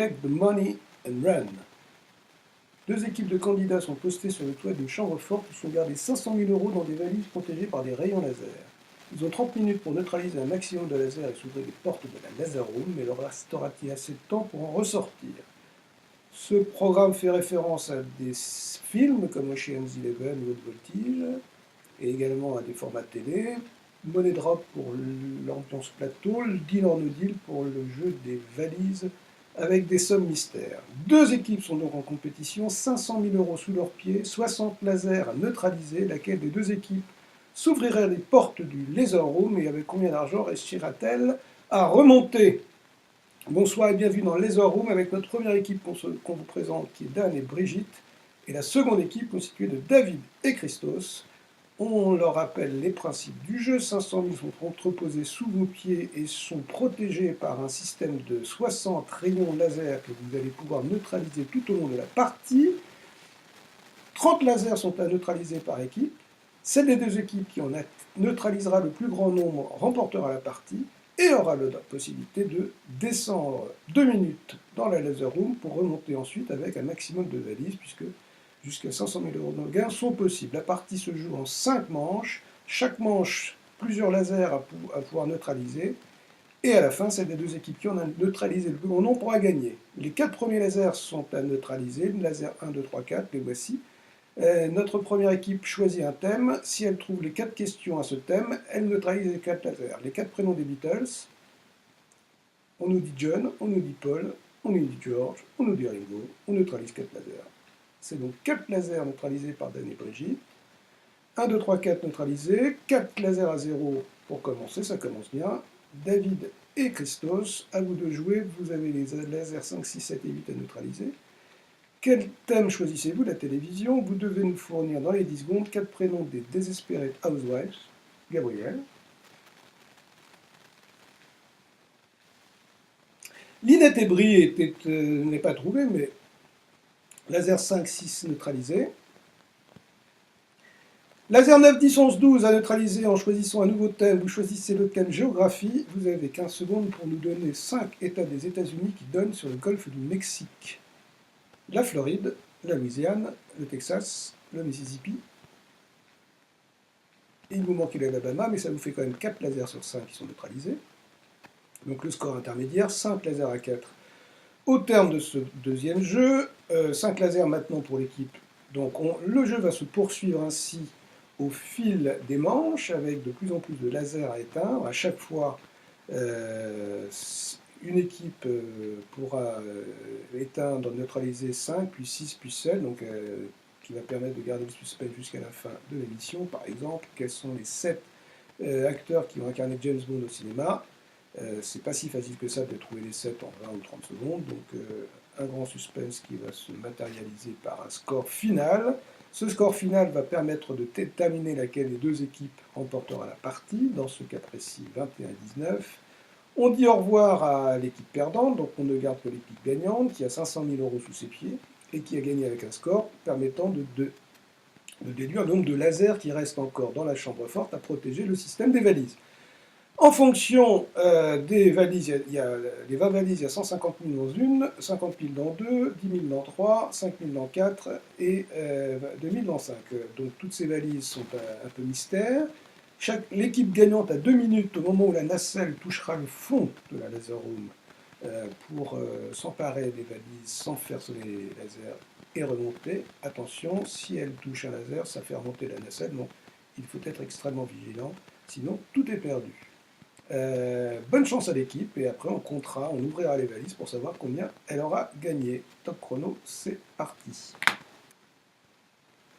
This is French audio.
Take the money and run. Deux équipes de candidats sont postées sur le toit d'une chambre forte où sont gardés 500 000 € dans des valises protégées par des rayons laser. Ils ont 30 minutes pour neutraliser un maximum de lasers et s'ouvrir les portes de la Laser Room, mais leur restera-t-il assez de temps pour en ressortir? Ce programme fait référence à des films comme Ocean's 11 ou Haute Voltige, et également à des formats télé. Money Drop pour l'ambiance plateau, le Deal or No Deal pour le jeu des valises avec des sommes mystères. Deux équipes sont donc en compétition, 500 000 € sous leurs pieds, 60 lasers à neutraliser. Laquelle des deux équipes s'ouvrirait les portes du Laser Room et avec combien d'argent réussira-t-elle à remonter? Bonsoir et bienvenue dans Laser Room avec notre première équipe qu'on vous présente qui est Dan et Brigitte et la seconde équipe constituée de David et Christos. On leur rappelle les principes du jeu. 500 000 sont entreposés sous vos pieds et sont protégés par un système de 60 rayons laser que vous allez pouvoir neutraliser tout au long de la partie. 30 lasers sont à neutraliser par équipe. Celle des deux équipes qui en neutralisera le plus grand nombre remportera la partie et aura la possibilité de descendre 2 minutes dans la Laser Room pour remonter ensuite avec un maximum de valises, puisque jusqu'à 500 000 € de gains sont possibles. La partie se joue en 5 manches, chaque manche plusieurs lasers à pouvoir neutraliser, et à la fin, c'est des deux équipes qui en ont neutralisé le plus grand nombre pourra gagner. Les 4 premiers lasers sont à neutraliser, laser 1, 2, 3, 4, les voici. Notre première équipe choisit un thème. Si elle trouve les 4 questions à ce thème, elle neutralise les 4 lasers. Les 4 prénoms des Beatles, on nous dit John, on nous dit Paul, on nous dit George, on nous dit Ringo, on neutralise 4 lasers. C'est donc 4 lasers neutralisés par Dan et Brigitte. 1, 2, 3, 4 neutralisés, 4 lasers à 0 pour commencer, ça commence bien. David et Christos, à vous de jouer, vous avez les lasers 5, 6, 7 et 8 à neutraliser. Quel thème choisissez-vous de la télévision? Vous devez nous fournir dans les 10 secondes 4 prénoms des Desperate Housewives. Gabriel. Linette et Brie n'est pas trouvé, mais laser 5, 6 neutralisé. Laser 9, 10, 11, 12 à neutraliser en choisissant un nouveau thème. Vous choisissez le thème géographie. Vous avez 15 secondes pour nous donner 5 États des États-Unis qui donnent sur le golfe du Mexique. La Floride, la Louisiane, le Texas, le Mississippi. Et il vous manque l'Alabama, mais ça vous fait quand même 4 lasers sur 5 qui sont neutralisés. Donc le score intermédiaire, 5 lasers à 4. Au terme de ce deuxième jeu, 5 lasers maintenant pour l'équipe. Donc le jeu va se poursuivre ainsi au fil des manches, avec de plus en plus de lasers à éteindre. À chaque fois, une équipe pourra éteindre, neutraliser 5, puis 6, puis 7, donc, qui va permettre de garder le suspense jusqu'à la fin de l'émission. Par exemple, quels sont les 7 acteurs qui ont incarné James Bond au cinéma? C'est pas si facile que ça de trouver les 7 en 20 ou 30 secondes, donc un grand suspense qui va se matérialiser par un score final. Ce score final va permettre de déterminer laquelle des deux équipes remportera la partie, dans ce cas précis 21-19. On dit au revoir à l'équipe perdante, donc on ne garde que l'équipe gagnante, qui a 500 000 € sous ses pieds, et qui a gagné avec un score permettant de déduire le nombre de lasers qui restent encore dans la chambre forte à protéger le système des valises. En fonction des valises, il y a les 20 valises, il y a 150 000 dans une, 50 000 dans deux, 10 000 dans 3, 5 000 dans 4 et 2 000 dans 5. Donc toutes ces valises sont un peu mystères. L'équipe gagnante a 2 minutes au moment où la nacelle touchera le fond de la Laser Room pour s'emparer des valises sans faire sonner les lasers et remonter. Attention, si elle touche un laser, ça fait remonter la nacelle, donc il faut être extrêmement vigilant, sinon tout est perdu. Bonne chance à l'équipe et après on comptera, on ouvrira les valises pour savoir combien elle aura gagné. Top chrono, c'est parti.